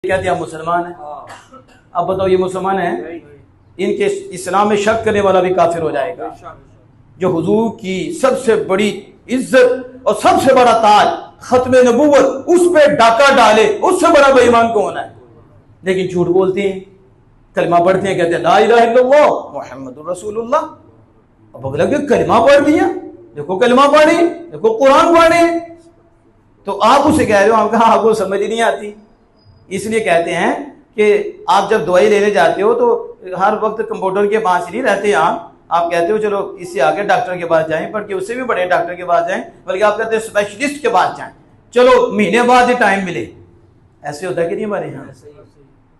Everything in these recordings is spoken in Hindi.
कहते हैं मुसलमान है। अब बताओ ये मुसलमान है? इनके इस्लाम में शक करने वाला भी काफिर हो जाएगा। जो हुजूर की सबसे बड़ी इज्जत और सबसे बड़ा ताज खत्म नबूवत, उस पे डाका डाले, उससे बड़ा बेईमान कौन है? लेकिन झूठ बोलते हैं, कलमा पढ़ते हैं, कहते हैं ला इलाहा इल्लल्लाह मुहम्मदुर रसूलुल्लाह। अब अगला के कलमा पढ़ दिया, देखो कलमा पढ़े, देखो कुरान पढ़े, तो आप उसे कह रहे हो आपका आपको समझ ही नहीं आती। इसलिए कहते हैं कि आप जब दवाई लेने जाते हो तो हर वक्त कंप्यूटर के पास ही नहीं रहते आप कहते हो चलो इससे आगे डॉक्टर के पास जाएं, बल्कि उससे भी बड़े डॉक्टर के पास जाएं, बल्कि आप कहते हैं स्पेशलिस्ट के पास जाएं, चलो महीने बाद ही टाइम मिले। ऐसे होता है कि नहीं हमारे यहाँ?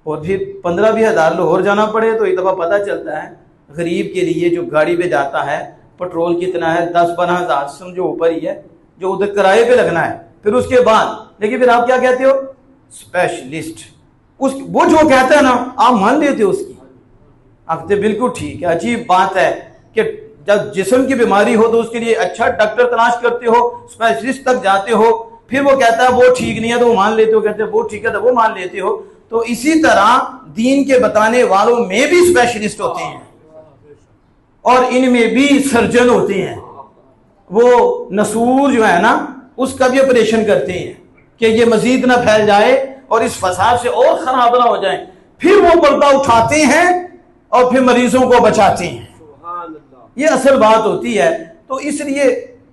और फिर 15-20 हज़ार लाहौर जाना पड़े तो एक दफ़ा पता चलता है गरीब के लिए जो गाड़ी पे जाता है पेट्रोल कितना है, 10-12 हज़ार समझो ऊपर ही है, जो उधर किराए पे लगना है। फिर उसके बाद लेकिन फिर आप क्या कहते हो? स्पेशलिस्ट। उस वो जो कहता है ना आप मान लेते हो उसकी, आप कहते बिल्कुल ठीक है। अजीब बात है कि जब जिस्म की बीमारी हो तो उसके लिए अच्छा डॉक्टर तलाश करते हो, स्पेशलिस्ट तक जाते हो, फिर वो कहता है वो ठीक नहीं है तो वो मान लेते हो, कहते हैं वो ठीक है तो वो मान लेते हो। तो इसी तरह दीन के बताने वालों में भी स्पेशलिस्ट होते हैं और इनमें भी सर्जन होते हैं। वो नसूर जो है ना उसका भी ऑपरेशन करते हैं कि ये मजीद ना फैल जाए और इस फसाद से और खराब ना हो जाए, फिर वो पर्दा उठाते हैं और फिर मरीजों को बचाते हैं। ये असल बात होती है। तो इसलिए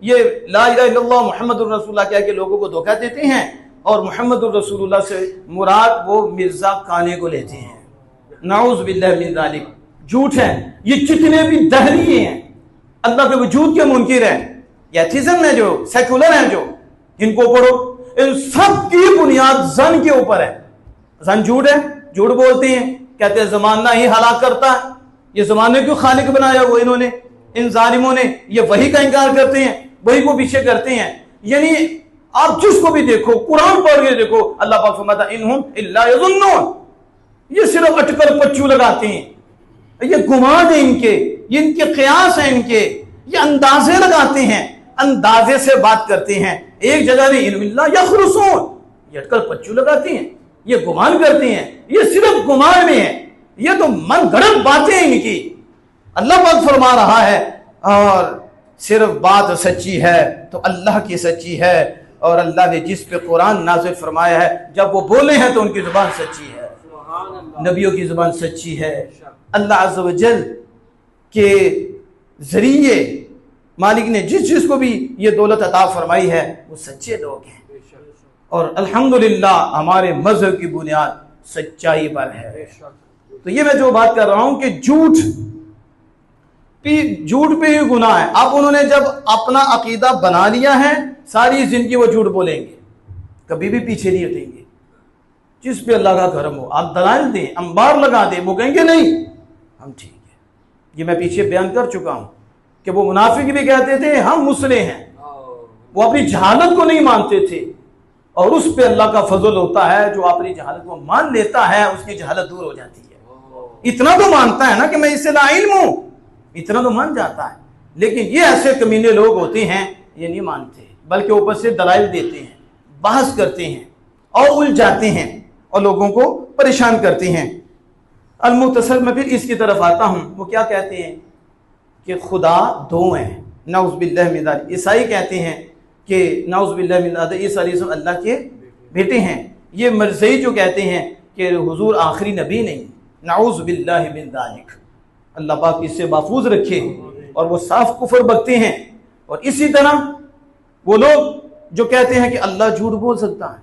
ये ला इलाहा इल्लल्लाह मुहम्मदुर रसूलुल्लाह कह के लोगों को धोखा देते हैं और मुहम्मदुर रसूलुल्लाह से मुराद वो मिर्जा काने को लेते हैं। नाउज़ बिल्लाहि मिन ज़ालिक। झूठ है ये जितने भी दहरी हैं, अल्लाह के वजूद के मुनकिर हैं, एथिज्म है जो सेकुलर हैं, जो इनको पढ़ो, इन सब की बुनियाद जन के ऊपर है। जन झूठ है, झूठ बोलते हैं, कहते हैं जमाना ही हलाक करता है, ये जमाने क्यों खालिक बनाया वो इन्होंने, इन जालिमों ने, ये वही का इनकार करते हैं, वही को पीछे करते हैं। यानी आप जिसको भी देखो, कुरान पढ़ के देखो, अल्लाह पाक फरमाता इनहुम इल्ला यज़ुन्नून, ये सिर्फ अटकल पच्चू लगाते हैं, ये गुमान है इनके, ये इनके क़ियास है इनके, ये अंदाजे लगाते हैं, अंदाजे से बात करते हैं। एक जगह नहीं इल्ला यखरुसून, ये अटकल पच्चू लगाते हैं, ये गुमान करते हैं, ये सिर्फ गुमान में है, ये तो मन गढ़ंत बातें हैं इनकी। अल्लाह पाक फरमा रहा है और सिर्फ बात सच्ची है तो अल्लाह की सच्ची है, और अल्लाह ने जिस पे कुरान नाज़िल फरमाया है जब वो बोले हैं तो उनकी जुबान सच्ची है, नबियों की जुबान सच्ची है। अल्लाह अज़्ज़ व जल के जरिए मालिक ने जिस को भी ये दौलत अता फरमाई है वो सच्चे लोग हैं, और अल्हम्दुलिल्लाह हमारे मजहब की बुनियाद सच्चाई पर है। तो ये मैं जो बात कर रहा हूं कि झूठ पे ही गुनाह है। अब उन्होंने जब अपना अकीदा बना लिया है, सारी जिंदगी वो झूठ बोलेंगे, कभी भी पीछे नहीं हटेंगे। जिस पे अल्लाह का करम हो, आप दलाल दें, अंबार लगा दें, वो कहेंगे नहीं हम ठीक है। ये मैं पीछे बयान कर चुका हूं कि वो मुनाफिक भी कहते थे हम मुस्लिम हैं, वो अपनी जहालत को नहीं मानते थे, और उस पे अल्लाह का फजल होता है जो अपनी जहालत को मान लेता है, उसकी जहालत दूर हो जाती है। इतना तो मानता है ना कि मैं इससे लाइल्म हूं, इतना तो मान जाता है। लेकिन ये ऐसे कमीने लोग होते हैं ये नहीं मानते, बल्कि ऊपर से दलाइल देते हैं, बहस करते हैं और उलझाते हैं और लोगों को परेशान करते हैं। अल-मुख्तसर में फिर इसकी तरफ आता हूं। वो क्या कहते हैं कि खुदा दो हैं, नाउज़ बिल्लाहि मिन ज़ालिक। ईसाई कहते हैं कि नाउज़ बिल्लाहि मिन ज़ालिक ईसा अलैहिस्सलाम अल्लाह के बेटे हैं। ये मरज़ई जो कहते हैं कि हुजूर आखिरी नबी नहीं, नाउज़ बिल्लाहि मिन ज़ालिक। अल्लाह पाक इससे महफूज रखे, और वो साफ कुफर बकते हैं। और इसी तरह वो लोग जो कहते हैं कि अल्लाह झूठ बोल सकता है,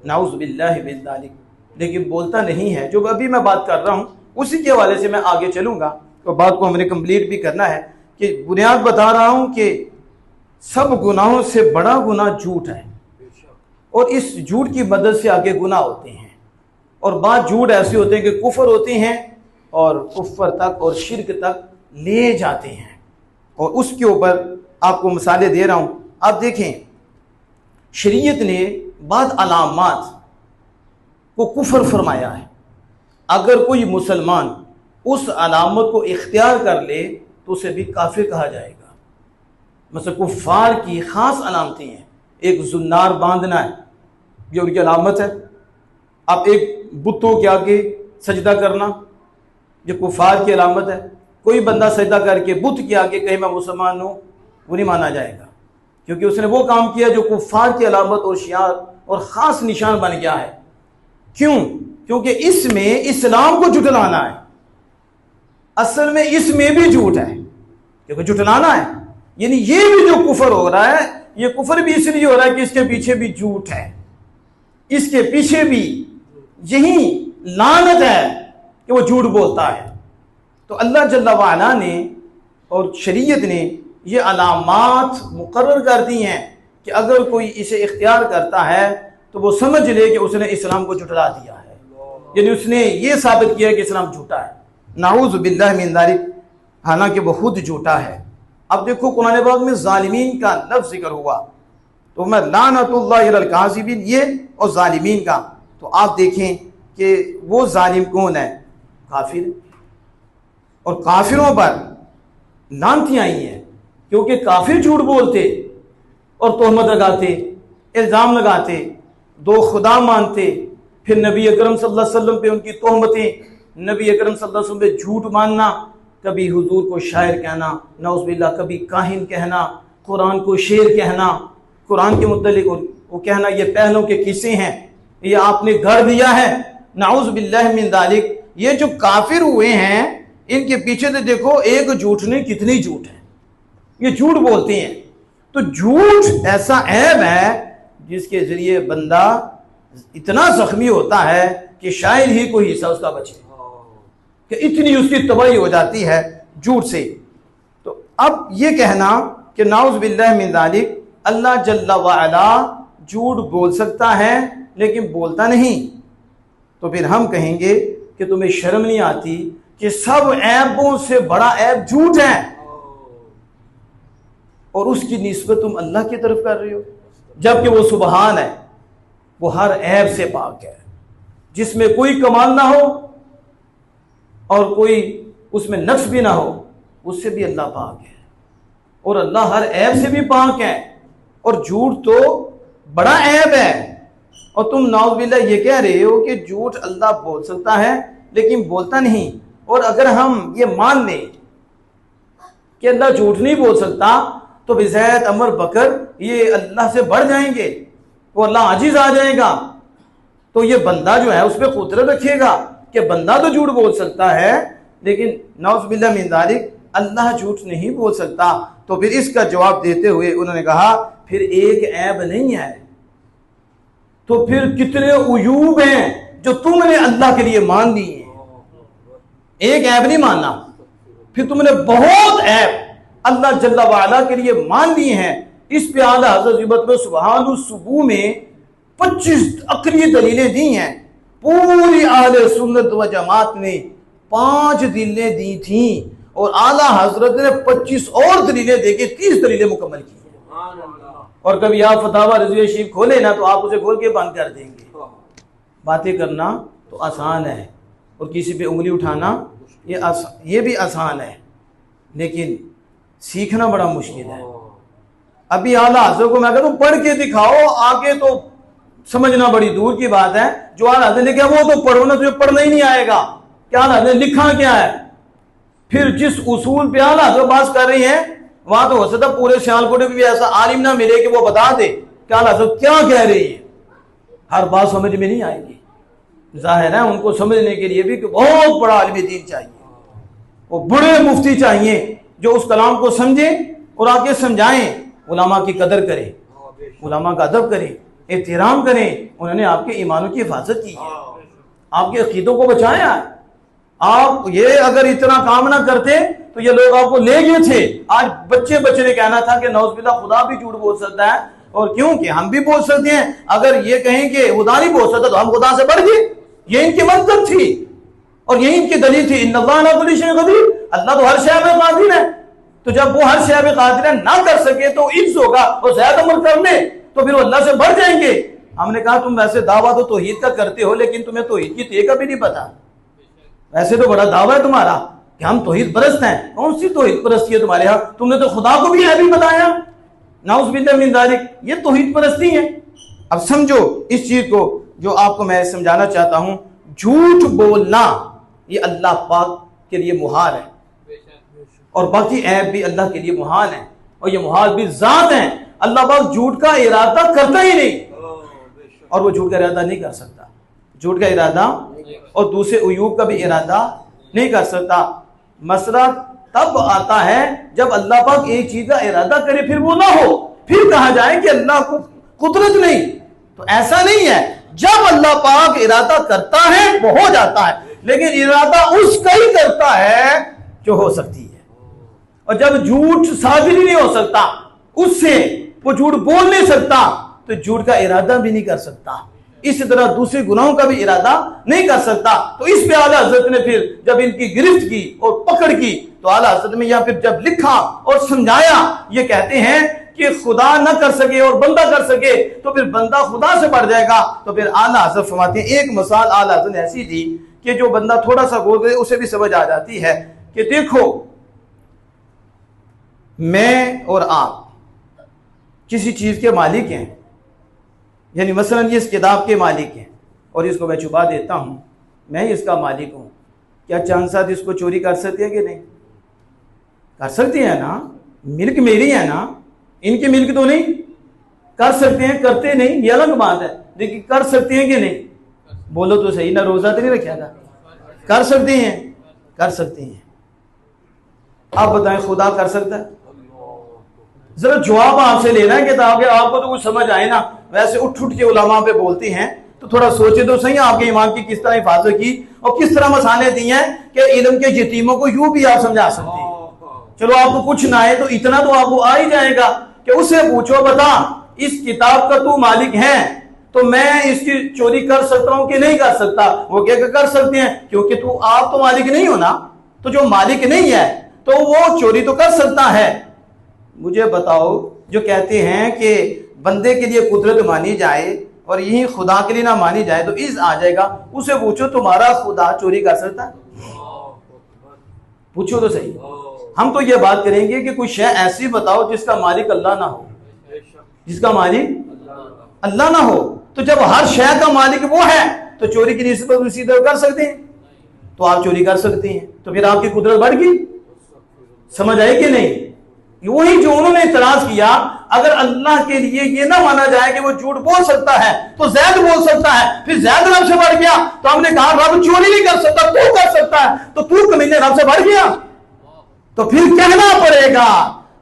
नाउज़ बिल्लाहि मिन ज़ालिक, लेकिन बोलता नहीं है। जो अभी मैं बात कर रहा हूँ उसी के हवाले से मैं आगे चलूँगा, तो बात को हमने कंप्लीट भी करना है कि बुनियाद बता रहा हूँ कि सब गुनाहों से बड़ा गुनाह झूठ है, और इस झूठ की मदद से आगे गुनाह होते हैं, और बात झूठ ऐसे होते हैं कि कुफर होते हैं और कुफर तक और शिर्क तक ले जाते हैं। और उसके ऊपर आपको मिसालें दे रहा हूँ। आप देखें शरीयत ने बाद अलामात को कुफर फरमाया है। अगर कोई मुसलमान उस अलामत को इख्तियार कर ले तो उसे भी काफिर कहा जाएगा। मतलब कुफार की खास अलामतें हैं, एक जुन्नार बांधना है, ये उनकी अलामत है। अब एक बुतों के आगे सजदा करना जो कुफार की अलामत है, कोई बंदा सजदा करके बुत के आगे कहे मैं मुसलमान हूँ, वो नहीं माना जाएगा, क्योंकि उसने वो काम किया जो कुफार की अलामत और शियार और ख़ास निशान बन गया है। क्यों? क्योंकि इसमें इस्लाम को जुटलाना है। असल में इसमें भी झूठ है, क्योंकि जुटलाना है, यानी ये भी जो कुफर हो रहा है, ये कुफर भी इसलिए हो रहा है कि इसके पीछे भी झूठ है, इसके पीछे भी यही लानत है कि वो झूठ बोलता है। तो अल्लाह जल्ला वाला ने और शरीयत ने ये अलामात मुकर्रर कर दी हैं कि अगर कोई इसे इख्तियार करता है तो वो समझ ले कि उसने इस्लाम को झुठला दिया है, यानी उसने ये साबित किया कि इस्लाम झूठा है। नाऊज़ु बिल्लाहि मिन ज़ालिक, हालांकि वो खुद झूठा है। अब देखो कुरान पाक में ज़ालिमीन का लफ्ज़ जिक्र हुआ, तो मैं लानतुल्लाहि अलल काज़िबीन ये और ज़ालिमीन का, तो आप देखें कि वो ज़ालिम कौन है? काफिर। और काफिरों पर लानती आई हैं, क्योंकि काफिर झूठ बोलते और तोहमत लगाते, इल्ज़ाम लगाते, दो खुदा मानते, फिर नबी अकरम सल्लल्लाहु अलैहि वसल्लम पे उनकी तोहमतें, नबी अकरम सल्लल्लाहु अलैहि वसल्लम पे झूठ मानना, कभी हुजूर को शायर कहना, नौज़ुबिल्लाह, कभी काहिन कहना, कुरान को शेर कहना, कुरान के मुतल्लिक वो कहना ये पहलों के किस्से हैं, ये आपने गढ़ दिया है, नाऊज़ुबिल्लाहि मिन ज़ालिक। ये जो काफिर हुए हैं इनके पीछे तो देखो एक झूठ नहीं कितनी झूठ है, ये झूठ बोलते हैं। तो झूठ ऐसा ऐब है जिसके जरिए बंदा इतना जख्मी होता है कि शायद ही कोई हिस्सा उसका बचे, कि इतनी उसकी तबाही हो जाती है झूठ से। तो अब ये कहना कि नाउज़ बिल्लाहि मिन ज़ालिक, अल्लाह जल्ला वाला झूठ बोल सकता है लेकिन बोलता नहीं, तो फिर हम कहेंगे कि तुम्हें शर्म नहीं आती कि सब ऐबों से बड़ा ऐब झूठ है और उसकी निस्बत तुम अल्लाह की तरफ कर रहे हो, जबकि वो सुबहान है, वो हर ऐब से पाक है, जिसमें कोई कमाल ना हो और कोई उसमें नक्स भी ना हो, उससे भी अल्लाह पाक है और अल्लाह हर ऐब से भी पाक है। और झूठ तो बड़ा ऐब है और तुम नाउज़ुबिल्लाह ये कह रहे हो कि झूठ अल्लाह बोल सकता है लेकिन बोलता नहीं। और अगर हम ये मान लें कि अल्लाह झूठ नहीं बोल सकता तो ज़ैद, अमर, बकर ये अल्लाह से बढ़ जाएंगे, वो अल्लाह आजिज आ जाएगा, तो ये बंदा जो है उस पर कुदरत रखेगा कि बंदा तो झूठ बोल सकता है लेकिन नाउज़ुबिल्लाह मिन ज़ालिक अल्लाह झूठ नहीं बोल सकता। तो फिर इसका जवाब देते हुए उन्होंने कहा फिर एक ऐब नहीं है, तो फिर कितने उयूब हैं जो तुमने अल्लाह के लिए मान लिए हैं, एक ऐब नहीं मानना, फिर तुमने बहुत ऐब अल्लाह जल्ला वाला के लिए मान लिए हैं। इस पे आला हज़रत इब्न सुबहान सुबू में 25 अकली दलीलें दी हैं, पूरी आले सुन्नत व जमात ने 5 दलीलें दी थी और आला हजरत ने 25 और दलीलें देके 30 दलीलें मुकम्मल की। और कभी आप फतावा रज़िया शरीफ खोले ना तो आप उसे खोल के बंद कर देंगे। बातें करना तो आसान है और किसी पे उंगली उठाना ये भी आसान है, लेकिन सीखना बड़ा मुश्किल है। अभी आला हज़रत को मैं कहता हूँ पढ़ के दिखाओ, आगे तो समझना बड़ी दूर की बात है। जो आला हज़रत ने कहा वो तो पढ़ो ना, तुझे पढ़ना ही नहीं आएगा, क्या आला हज़रत ने लिखा क्या है। फिर जिस उसूल पे आला हज़रत बात कर रही है वहां तो हो सकता पूरे सियालकोट में भी ऐसा आलिम ना मिले कि वो बता दे कि आला हज़रत क्या कह रही है। हर बात समझ में नहीं आएगी, जाहिर है उनको समझने के लिए भी कि बहुत बड़ा आलिम दीन चाहिए, वो बड़े मुफ्ती चाहिए जो उस कलाम को समझे और आके समझाएं, उलमा की कदर करें, उलमा का अदब करें, एहतराम करें। उन्होंने आपके ईमानों की हिफाजत की है, आपके अकीदों को बचाया। आप ये अगर इतना काम ना करते तो ये लोग आपको ले गए थे। आज बच्चे ने कहना था कि नौज़ुबिल्लाह खुदा भी झूठ बोल सकता है, और क्योंकि हम भी बोल सकते हैं। अगर ये कहें कि खुदा नहीं बोल सकता तो हम खुदा से बढ़ गए, ये इनकी मंतक थी और यही इनकी दलील थी। इन्नल्लाह अला कुल्लि शैइन क़दीर, अल्लाह तो हर शय में कादिर है। तो जब वो हर शय में कादिर है, ना कर सके तो इज्ज़ होगा और ज़्यादा अमल कर ले तो फिर वो अल्लाह से बढ़ जाएंगे। हमने कहा तुम वैसे दावा तो तौहीद का करते हो, लेकिन तुम्हें तौहीद की तय का भी नहीं पता। वैसे तो बड़ा दावा है तुम्हारा कि हम तौहीद परस्त हैं, कौन सी तौहीद परस्ती है तुम्हारे यहाँ? तुमने तो खुदा को भी है भी बताया, नाउज़ बिल्लाहि मिन ज़ालिक, ये तौहीद परस्ती है। अब समझो इस चीज को, जो आपको मैं समझाना चाहता हूं, झूठ बोलना ये अल्लाह पाक के लिए मुहाल है, और बाकी ऐब भी अल्लाह के लिए मुहाल है, और ये मुहाल भी ज़ात है। अल्लाह पाक झूठ का इरादा करता ही नहीं, और वो झूठ का इरादा नहीं कर सकता, झूठ का इरादा और दूसरे उयूब का भी इरादा नहीं कर सकता। मसला तब आता है जब अल्लाह पाक एक चीज का इरादा करे फिर वो ना हो, फिर कहा जाए कि अल्लाह को कुदरत नहीं। तो ऐसा नहीं है, जब अल्लाह पाक इरादा करता है वो हो जाता है, लेकिन इरादा उसका ही करता है जो हो सकती है। और जब झूठ साबित नहीं हो सकता, उससे वो झूठ बोल नहीं सकता, तो झूठ का इरादा भी नहीं कर सकता। इसी तरह दूसरे गुनाहों का भी इरादा नहीं कर सकता। तो इस पे आला हजरत ने फिर जब इनकी गिरफ्त की और पकड़ की, तो आला हजरत ने या फिर जब लिखा और समझाया, ये कहते हैं कि खुदा न कर सके और बंदा कर सके तो फिर बंदा खुदा से बढ़ जाएगा। तो फिर आला हजरत फरमाते हैं, एक मिसाल आला हजरत ने ऐसी दी कि जो बंदा थोड़ा सा गौर करे उसे भी समझ आ जाती है कि देखो, मैं और आप किसी चीज के मालिक हैं, यानी मसलन ये इस किताब के मालिक हैं और इसको मैं छुपा देता हूं, मैं इसका मालिक हूं। क्या चांद साथ इसको चोरी कर सकते हैं कि नहीं? कर सकते हैं ना, मिल्क मेरी है ना, इनकी मिल्क तो नहीं। कर सकते हैं, करते नहीं, ये अलग बात है, लेकिन कर सकते हैं कि नहीं? बोलो तो सही ना, रोजा तो नहीं रखा था। कर सकते हैं, कर सकते हैं। आप बताएं खुदा कर सकता है? जरा जवाब आपसे लेना है किताब के, आपको तो कुछ समझ आए ना। वैसे उठ उठ के उलमा पे बोलते हैं तो थोड़ा सोचे तो सही, आपके ईमान की किस तरह हिफाजत की और किस तरह मसाले दी हैं कि इल्म के यतीमों को यूं भी आप समझा सकते हैं। चलो आपको कुछ ना आए तो इतना तो आपको आ ही जाएगा कि उससे पूछो, बता इस किताब का तू मालिक है तो मैं इसकी चोरी कर सकता हूं कि नहीं कर सकता? वो क्या कर सकते हैं, क्योंकि तू आप तो मालिक नहीं हो ना, तो जो मालिक नहीं है तो वो चोरी तो कर सकता है। मुझे बताओ, जो कहते हैं कि बंदे के लिए कुदरत मानी जाए और यही खुदा के लिए ना मानी जाए तो इस आ जाएगा, उसे पूछो तुम्हारा खुदा चोरी कर सकता है? पूछो तो सही। हम तो ये बात करेंगे कि कोई शय ऐसी बताओ जिसका मालिक अल्लाह ना हो, जिसका मालिक अल्लाह ना हो। तो जब हर शय का मालिक वो है तो चोरी की निस्बत उसी तरह कर सकते हैं, तो आप चोरी कर सकते हैं, तो फिर आपकी कुदरत बढ़ गई। समझ आए कि नहीं? वही जो उन्होंने इतराज किया, अगर अल्लाह के लिए ये ना माना जाए कि वो झूठ बोल सकता है तो जैद बोल सकता है, फिर जैद रब से बढ़ गया, तो हमने कहा रब चोरी नहीं कर सकता, तू कर सकता है, तो तू कमीने रब से बढ़ गया। तो फिर कहना पड़ेगा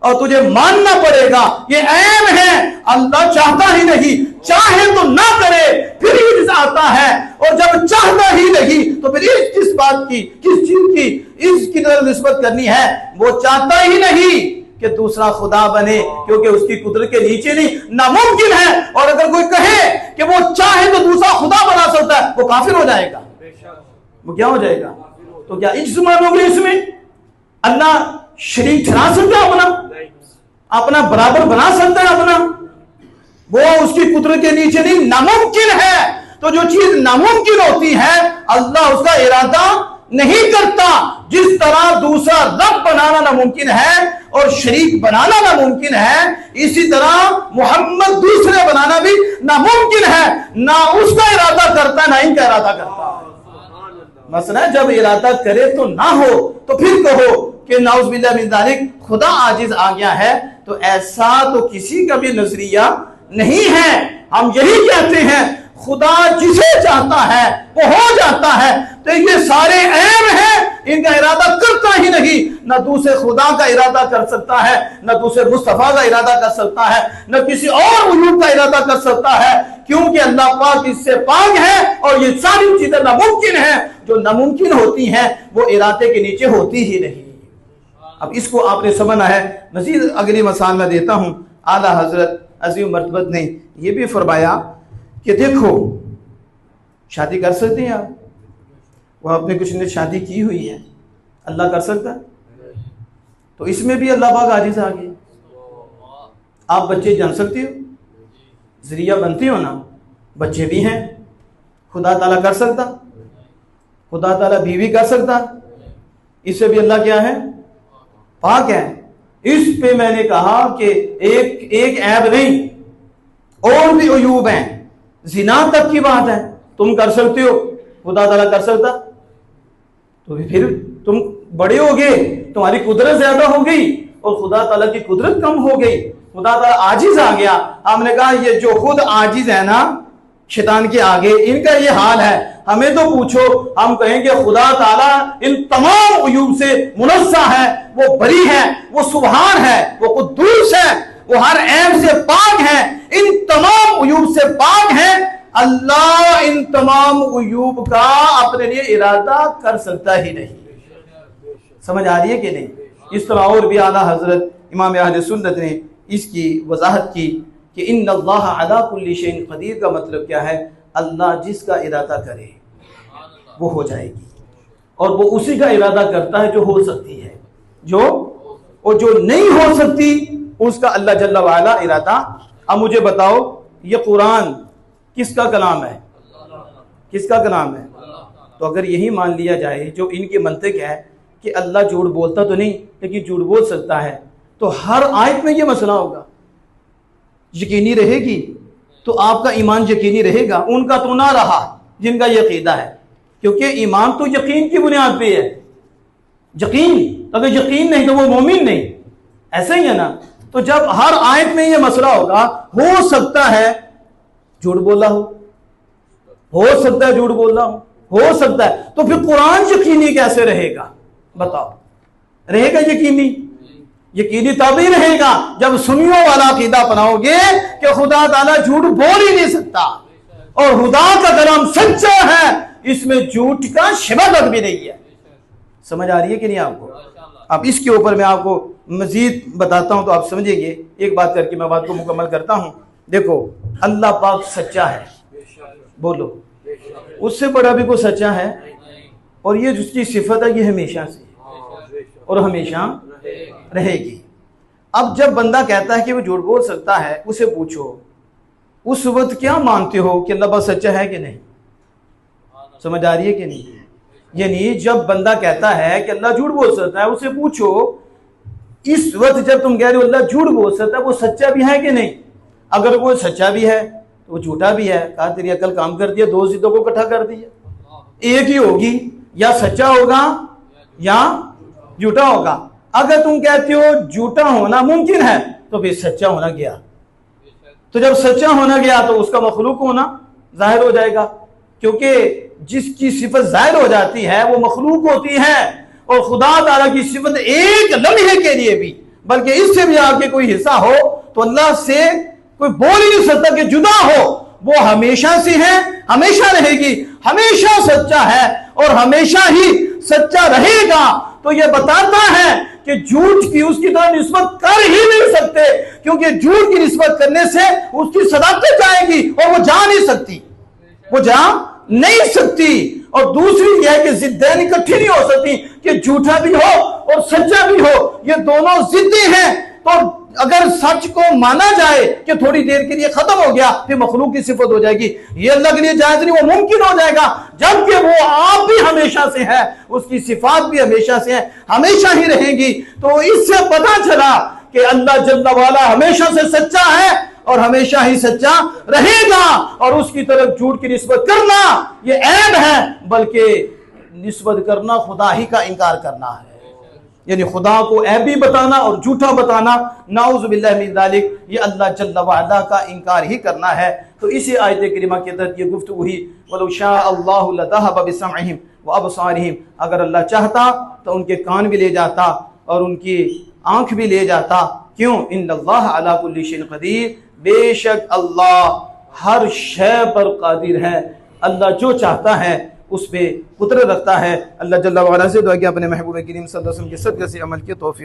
और तुझे मानना पड़ेगा ये ऐब है, अल्लाह चाहता ही नहीं, चाहे तो ना करे फिर इज्जत आता है, और जब चाहता ही नहीं तो फिर किस बात की, किस चीज की इसकी तरफ निस्बत करनी है? वो चाहता ही नहीं कि दूसरा खुदा बने, क्योंकि उसकी कुदरत के नीचे नहीं, नामुमकिन है। और अगर कोई कहे कि वो चाहे तो दूसरा खुदा बना सकता है, वो काफिर हो जाएगा। वो क्या हो जाएगा? तो क्या इज्मानोगे इसमें? अल्लाह शरीक ठहरा सकता है अपना बराबर बना सकता है अपना? वो उसकी कुदरत के नीचे नहीं, नामुमकिन है। तो जो चीज नामुमकिन होती है अल्लाह उसका इरादा नहीं करता। जिस तरह दूसरा रब बनाना नामुमकिन है और शरीक बनाना नामुमकिन है, इसी तरह मोहम्मद दूसरे बनाना भी नामुमकिन है। ना उसका इरादा करता, ना इनका इरादा करता। मसला जब इरादा करे तो ना हो, तो फिर कहो कि नाउज़ुबिल्लाह मिन ज़ालिक खुदा आजिज आ गया है, तो ऐसा तो किसी का भी नजरिया नहीं है। हम यही कहते हैं खुदा जिसे चाहता है वो हो जाता है। तो ये सारे ऐब हैं, इनका इरादा करता ही नहीं। न दूसरे खुदा का इरादा कर सकता है, न दूसरे मुस्तफा का इरादा कर सकता है, न किसी और उलूम का इरादा कर सकता है, क्योंकि अल्लाह पाक इससे पाक है। और ये सारी चीजें नामुमकिन है, जो नामुमकिन होती हैं वो इरादे के नीचे होती ही नहीं। अब इसको आपने समझना है। मजीद अगली मसाल में देता हूं। आला हजरत अजीम मर्तबत ने यह भी फरमाया कि देखो, शादी कर सकते हैं आप, वो आपने कुछ ने शादी की हुई है, अल्लाह कर सकता है? तो इसमें भी अल्लाह पाक आजिज आ गया। आप बच्चे जान सकते हो, जरिया बनते हो ना, बच्चे भी हैं, खुदा ताला कर सकता? खुदा ताला बीवी कर सकता? इससे भी अल्लाह क्या है? पाक है। इस पे मैंने कहा कि एक ऐब नहीं, और भी अयूब हैं, जिना तक की बात है, तुम कर सकते हो, खुदा ताला कर सकता? तो फिर तुम बड़े हो गए, तुम्हारी कुदरत ज्यादा हो गई और खुदा ताला की कुदरत कम हो गई, खुदा ताला आजिज आ गया। हमने कहा ये जो खुद आजिज है ना शैतान के आगे, इनका ये हाल है, हमें तो पूछो, हम कहेंगे खुदा ताला इन तमाम उयूब से मुनस्सा है, वो बरी है, वो सुबहान है, वो कुद्दूस है, वो हर ऐब से पाक है, इन तमाम उयूब से पाक है। अल्लाह इन तमाम उयूब का अपने लिए इरादा कर सकता ही नहीं। समझ आ रही है कि नहीं? इस तरह और भी आला हजरत इमाम अहले सुन्नत ने इसकी वजाहत की कि इन्नल्लाह अला कुल्ली शैइन क़दीर का मतलब क्या है? अल्लाह जिसका इरादा करे वो हो जाएगी, और वो उसी का इरादा करता है जो हो सकती है, और जो नहीं हो सकती उसका अल्लाह जल्ला वाला इरादा। अब मुझे बताओ, ये कुरान किसका कलाम है? किसका कलाम है? तो अगर यही मान लिया जाए जो इनकी मंतिक है कि अल्लाह झूठ बोलता तो नहीं लेकिन झूठ बोल सकता है, तो हर आयत में ये मसला होगा, यकीनी रहेगी तो आपका ईमान यकीनी रहेगा, उनका तो ना रहा जिनका ये अकीदा है, क्योंकि ईमान तो यकीन की बुनियाद पे है। यकीन, अगर यकीन नहीं तो वो मोमिन नहीं, ऐसा ही है ना। तो जब हर आयत में ये मसला होगा, हो सकता है झूठ बोला हो सकता है झूठ बोला हो सकता है, तो फिर कुरान यकीनी कैसे रहेगा? बताओ, रहेगा यकीनी? यकीनी तभी रहेगा जब सुन्नियों वाला अकीदा अपनाओगे कि खुदा ताला झूठ बोल ही नहीं सकता और खुदा का कलाम सच्चा है, इसमें झूठ का शिबा तक भी नहीं है। समझ आ रही है कि नहीं आपको? अब इसके ऊपर मैं आपको मजीद बताता हूं तो आप समझेंगे। एक बात करके मैं बात को मुकम्मल करता हूं। देखो, अल्लाह पाक सच्चा है, बोलो, उससे बड़ा भी कोई सच्चा है, और ये जिसकी सिफत है ये हमेशा से और हमेशा रहेगी। अब जब बंदा कहता है कि वो झूठ बोल सकता है, उसे पूछो उस वक्त क्या मानते हो कि अल्लाह पाक सच्चा है कि नहीं? समझ आ रही है कि नहीं? यानी जब बंदा कहता है कि अल्लाह झूठ बोल सकता है, उसे पूछो इस वक्त जब तुम कह रहे हो अल्लाह झूठ बोल सकता है, वो सच्चा भी है कि नहीं? अगर वो सच्चा भी है तो वो झूठा भी है। कहा तेरी अकल काम कर दिया, दो जिद्दों को इकट्ठा कर दिया, एक ही होगी, या सच्चा होगा या झूठा होगा। अगर तुम कहते हो झूठा होना मुमकिन है तो फिर सच्चा होना गया, तो जब सच्चा होना गया तो उसका मखलूक होना जाहिर हो जाएगा, क्योंकि जिसकी सिफत जाहिर हो जाती है वो मखलूक होती है। और खुदा ताला की सिफत एक लम्हे के लिए भी, बल्कि इससे भी आगे कोई हिस्सा हो तो अल्लाह से कोई बोल ही नहीं सकता कि जुदा हो। वो हमेशा से है, हमेशा रहेगी, हमेशा सच्चा है और हमेशा ही सच्चा रहेगा। तो ये बताता है कि झूठ की उसकी तरह निस्बत कर ही नहीं सकते, क्योंकि झूठ की निस्बत करने से उसकी सदाकत जाएगी और वो जा नहीं सकती, वो जा नहीं सकती। और दूसरी यह है कि जिद्दैन इकट्ठी नहीं हो सकती कि झूठा भी हो और सच्चा भी हो, ये दोनों जिद्दी हैं। तो अगर सच को माना जाए कि थोड़ी देर के लिए खत्म हो गया, फिर मखलूक की सिफत हो जाएगी, ये अल्लाह के लिए जायज नहीं, वो मुमकिन हो जाएगा। जबकि वो आप भी हमेशा से है, उसकी सिफात भी हमेशा से है, हमेशा ही रहेगी। तो इससे पता चला कि अल्लाह जल्ला वाला हमेशा से सच्चा है और हमेशा ही सच्चा रहेगा, और उसकी तरफ झूठ की निस्बत करना ये ऐब है, बल्कि निस्बत करना खुदा ही का इनकार करना है। यानी खुदा को ऐबी बताना और झूठा बताना, नाउज़ु बिल्लाहि मिन ज़ालिक, ये अल्लाह जल्ला वाला का इनकार ही करना है। तो इसी आयत करीमा के तहत ये गुफ्तगू हुई। वलौ शाअ अल्लाहु लज़हब बिसमइहिम व अबसारिहिम, अगर अल्लाह चाहता तो उनके कान भी ले जाता और उनकी आंख भी ले जाता। क्यों? इन्नल्लाह अला कुल्ली शैइन क़दीर, बेशक अल्लाह हर शय पर कादिर है, अल्लाह जो चाहता है उस पे कुदरत रखता है। अल्लाह जल्ला वाला से दुआ कि अपने महबूब करीम सल्लल्लाहु अलैहि वसल्लम के सदक़े से अमल के तौफीक